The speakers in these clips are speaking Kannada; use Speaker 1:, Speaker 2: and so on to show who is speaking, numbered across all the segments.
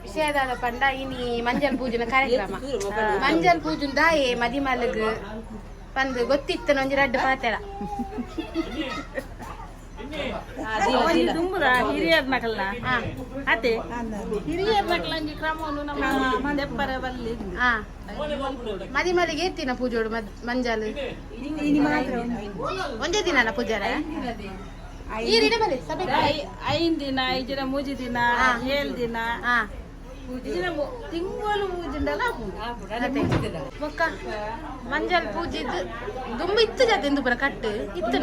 Speaker 1: విషయాల పండ ఇని మంజల్ పూజన కార్ಯಕ್ರಮ ಮಂಜಲ್ ಪೂಜನ್ ದಾಯೆ ಮದಿ ಮಲಗ್ ಬಂದು ಗೊತ್ತಿತ್ತು ನಂಜಿ ರಡ್ಡು ಪಾತೆಳ
Speaker 2: ಹಿರಿಯರ್ ಮಕ್ಕಳನ್ನ ಅದೇ ಹಿರಿಯರ್ ಮಕ್ಕಳಂಜಿ ಕ್ರಮವನ್ನು ನಮ್ಮ ದೆಪ್ಪರ ಬಲ್ಲಿ
Speaker 1: ಮದಿ ಮಲಿಗೆ ಎತ್ತಿನ ಪೂಜೋಡು ಮಂಜಲ್ ಒಂದೇ ದಿನ ಪೂಜಾರ
Speaker 2: ಐದು ದಿನ 5 ದಿನ 3 ದಿನ 7 ದಿನ ತಿಂಗಳು ಪೂಜಿಂಡಲ್ಲ
Speaker 1: ಒಕ್ಕ ಮಂಜಲ್ ಪೂಜೆ ದುಂಬ ಇತ್ತು ಜಾತಿ ಎಂದು ಬರ ಕಟ್ಟು ಇತ್ತು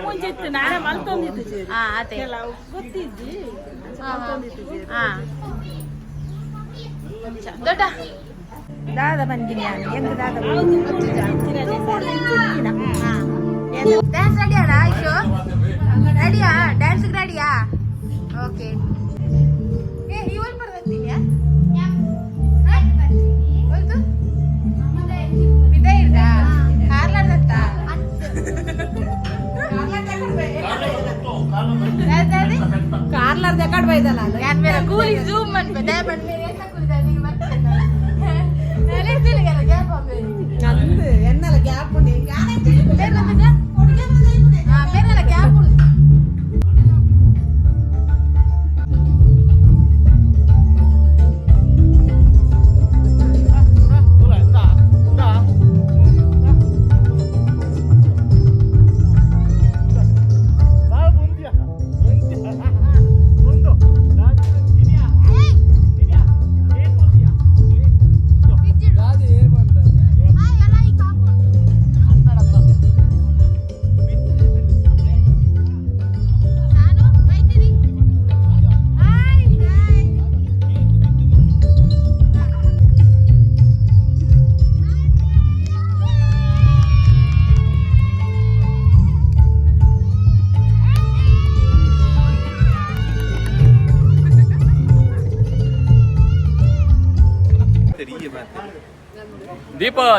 Speaker 2: ಮುಂಚೆ ಇತ್ತು ನಾಳೆ ಮಲ್ತೊಂದಿತ್ತು
Speaker 1: ಅದೇ
Speaker 2: ಗೊತ್ತಿದ್ದಿ
Speaker 1: ದೊಡ್ಡ
Speaker 2: ದಾದ ಬಂದಿನಿ ಎಂತ ದಾದ
Speaker 1: ಡ್ಯಾನ್ಸ್ ರೆಡಿಯಾಡಾ ಐಶೋ ರೆಡಿಯಾ ಡ್ಯಾನ್ಸ್ ರೆಡಿಯಾ ಓಕೆ ಇವನ್ ಬರ್ತೀಯಾ ಹೋಯ್ತು ಬಿದೈರ್ದ ಕಾರ್ಲಾರ್ದತ್ತ
Speaker 2: ಕಾರ್ಲಾರ್ದ ಕಡ್ ಬೈದಲ್ಲ
Speaker 1: ಯಾನ್ ಮೇರೆ ಕೂಲಿ ಜೂಮ್ ಮಾಡ್ಬೆ ದೇ ಬಂದ್ ಮೇರೆ ಎಂತ ಕೂಲಿದ ನೀ ಮತ್ತೆ ನಾಳೆ ತಿಲ್ಗಲ್ಲ ಗ್ಯಾಪ್ ಆಮೆ
Speaker 2: ನಂದು ಎನ್ನಲ ಗ್ಯಾಪ್ ಉಂಡಿ ಯಾನೆ ತಿಲ್ಗಲ್ಲ
Speaker 1: ಬೇರೆಲ್ಲ ಗ್ಯಾಪ್ ಉಂಟು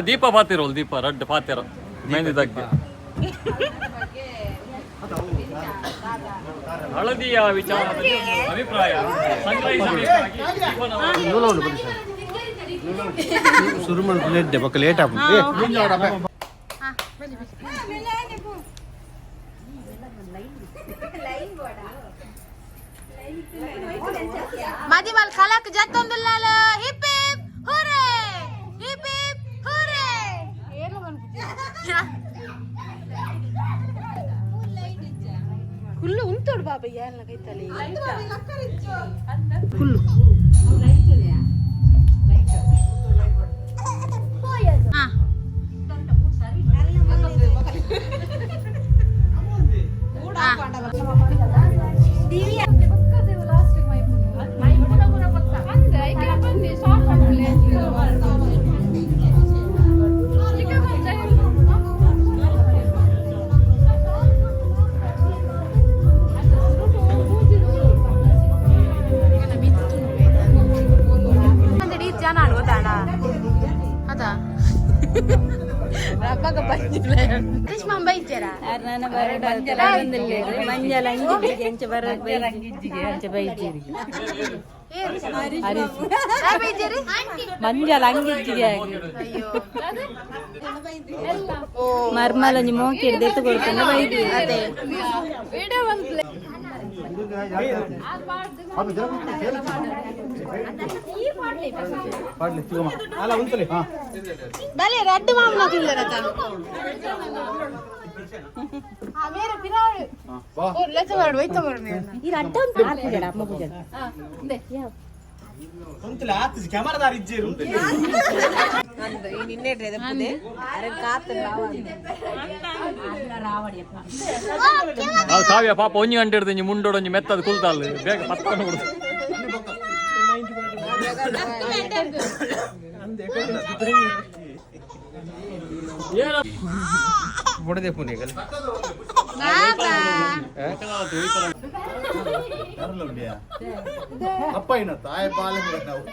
Speaker 3: ದೀಪ ಪಾತಿರೋಲ್ ದೀಪ ರಡ್ ಪಾತಿರ ಮೆಹಂದಿ ದಗ್ಗೆ ಹಳದಿಯ ವಿಚಾರದಲ್ಲಿ ಅಭಿಪ್ರಾಯ
Speaker 4: ಶುರು ಮಾಡಿ ಪಕ್ಕ ಲೇಟ್ ಆಗ್ಬಿಟ್ಟು
Speaker 1: ಮದಿ ಮಲ್ ಕಲಕ್ ಜತ್ತೊಂದಿಲ್ಲ ಹಿಪ್ ಹಿಪ್ ಹುರೇ ಹಿಪ್ ಹಿಪ್ ಹುರೇ ಏನು ಕುಲ್ಲು ಉಂಟೋಡು ಬಾಬಾ ಯಾರನ್ನ ಕೈತಲ್ಲಿ ಕುಲ್ಲು
Speaker 2: ಮಂಜಲ ಅಂಗಿಜ್ಜಿಗೆ ಮಂಜಲ ಅಂಗಿಜ್ಜಿಗೆ ಮರ್ಮಲ ಮೋಕಿ ಎತ್ತು ಕೊಡ್ತಾನೆ ಬೈದಿ ಅದೇ
Speaker 1: ಬಲೆ ರೆಡ್ ಮಾಮನ ತಿಲ್ಲರತ ಮೇರೆ ಪಿರಾಳು ಓ ಲೆಚ್ಚ ಬರಡು ವೈತ ಬರನೆ ಈ ರಡ್ಡ ಅಂತ ಹಾಕಿಡ ಅಮ್ಮ ಪೂಜೆ ದೆ ಯಾವ
Speaker 4: ಒಂತಲ ಆತ್ ಕ್ಯಾಮೆರಾದಾರ ಇಜ್ಜೇರು
Speaker 2: ಅಂದ ಈ ನಿನ್ನೆ ಡ್ರೆದೆ ಪುದೆ ಅರೆ ಕಾತ ರಾವಡಿಯಪ್ಪ
Speaker 3: ಕಾವ್ಯ ಪಾಪ ಒಂಜಿ ಗಂಟೆ ಹಿಡ್ದು ಮುಂಡೋಡು ಒಂಜಿ ಮೆತ್ತದ ಕುಲ್ತಾಲ್ ಬೇಗ ಪತ್ತನ್ನು ಕೊಡು
Speaker 4: ಬಡದೆ ಪುನೆಗಲ್ ಅಪ್ಪ ಇನ್ನ ತಾಯ ಪಾಲೆ ನಾವು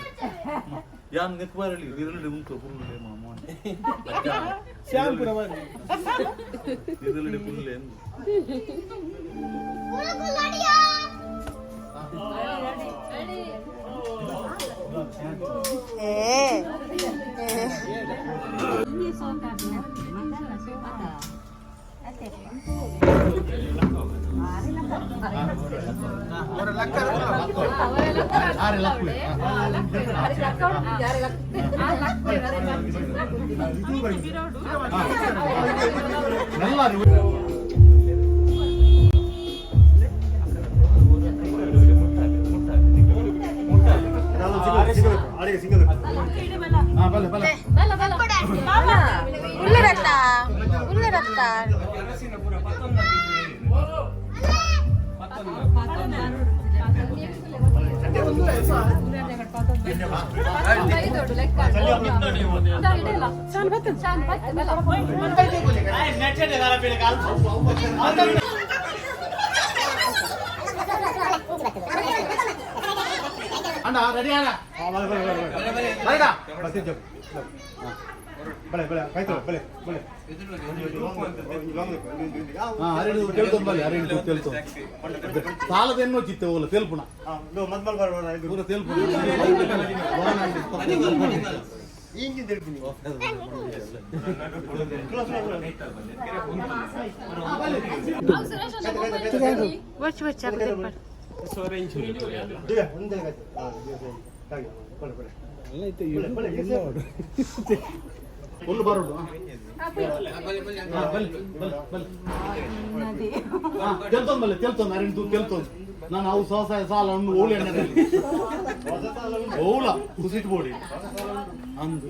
Speaker 4: ಯಾನ್ ನೆಕ್ಬರಲಿ ವಿರಲಿ ಉಂಟು ಪುರುಲೆ ಮಾಮ ಶ್ಯಾಮ್ಪುರ ಬನ್ನಿ ವಿರಲಿ ಪುರುಲೆ ಸಾಲದೇನೋ ಚಿತ್ತೆ ಹೋಗಲ್ಲ ತೇಲ್ಪುಣ ಪೂರ ತೇಲ್ಪುಣ ಫುಲ್ ಬರೋದು తెలుతుంది అరెండు తెలుతుంది ನಾನು ಅವು ಸ್ವಸಹಾಯ ಸಾಲ ಓಳಿ ಎಣ್ಣೆ ಓಲ ಕುಸಿಟ್ ಬೋಡಿ ಅಂದು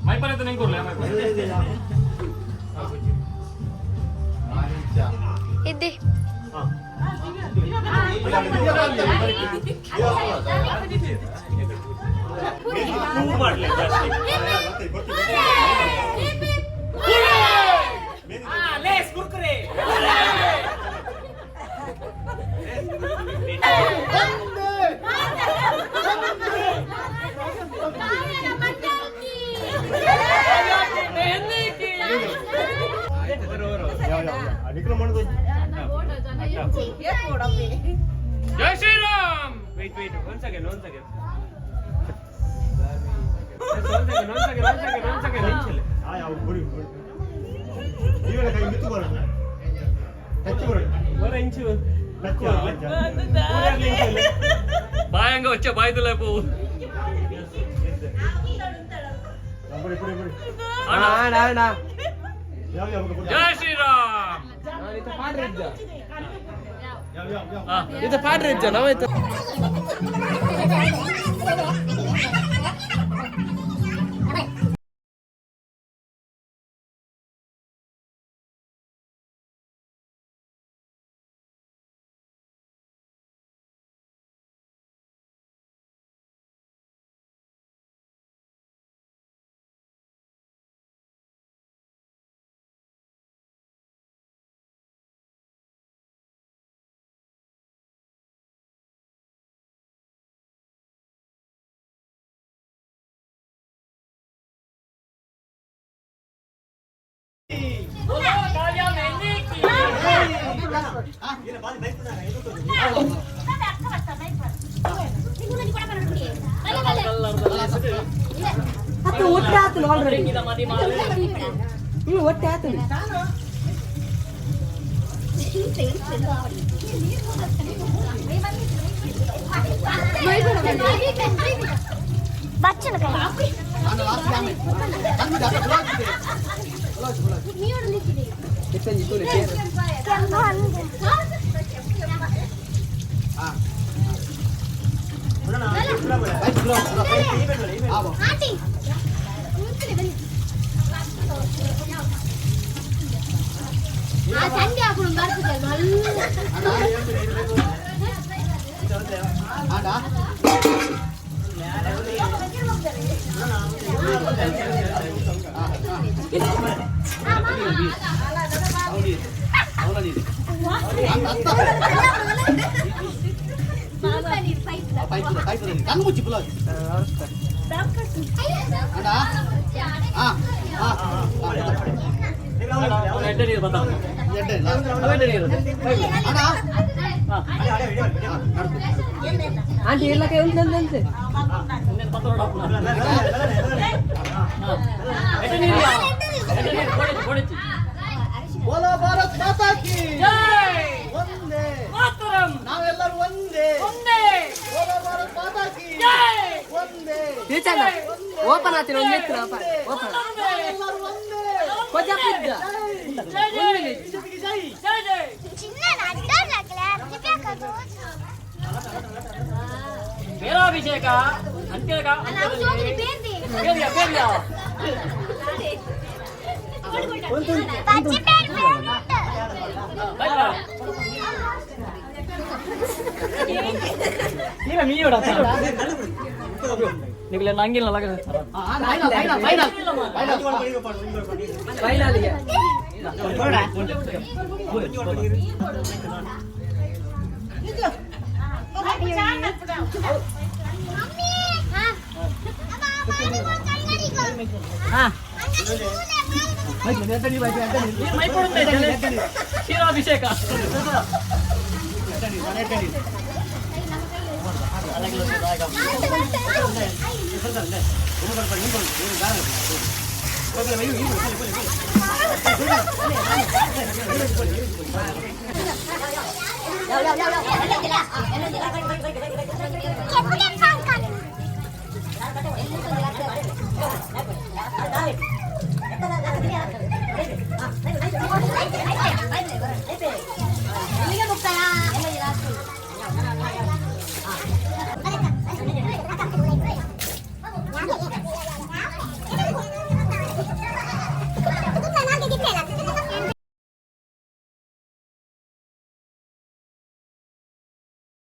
Speaker 3: माहिती नाही करू
Speaker 1: इद्दी
Speaker 3: जय Shriram
Speaker 5: Wait, one second. One second.
Speaker 3: బాయంగా వచ్చే బాయితులే పోవు జై శ్రీరామ్
Speaker 5: ಇದು ಪಾಡ್ರಿ ನಾವಾಯ್ತು
Speaker 2: ಒಟ್ಟೆ ಆತನು ಆಲ್ರೆಡಿ ಒಟ್ಟೆ ಆತನು ಆಂಟಿ ಎಲ್ಲ ಕೈ ಉಂಟಂತೆ
Speaker 5: ಬೋಲೋ ಭಾರತ್ ಮಾತಾ ಕಿ ಒಂದೇ ಮಾತರಂ ನಾವೆಲ್ಲರೂ ಒಂದೇ ಬೋಲೋ ಭಾರತ್ ಮಾತಾ ಕಿ ಒಂದೇ
Speaker 2: ಟೀಚರ್ ಓಪನ್ ಆತಿರ ಒಂದು ಎತ್ತರ ಓಪನ್
Speaker 5: ನಾವೆಲ್ಲರೂ ಒಂದೇ
Speaker 2: ಕೊಜಾಪಿದ್ದ
Speaker 5: ವೇರಾಭಿಷೇಕ ಅಂತ್ಯಗ ನಿಗಲೇ ನಂಗಿಲ್ಲ
Speaker 2: ಫೈನಲ್ಗೆ
Speaker 5: ಕ್ಷೀರಾಭಿಷೇಕ
Speaker 6: Kita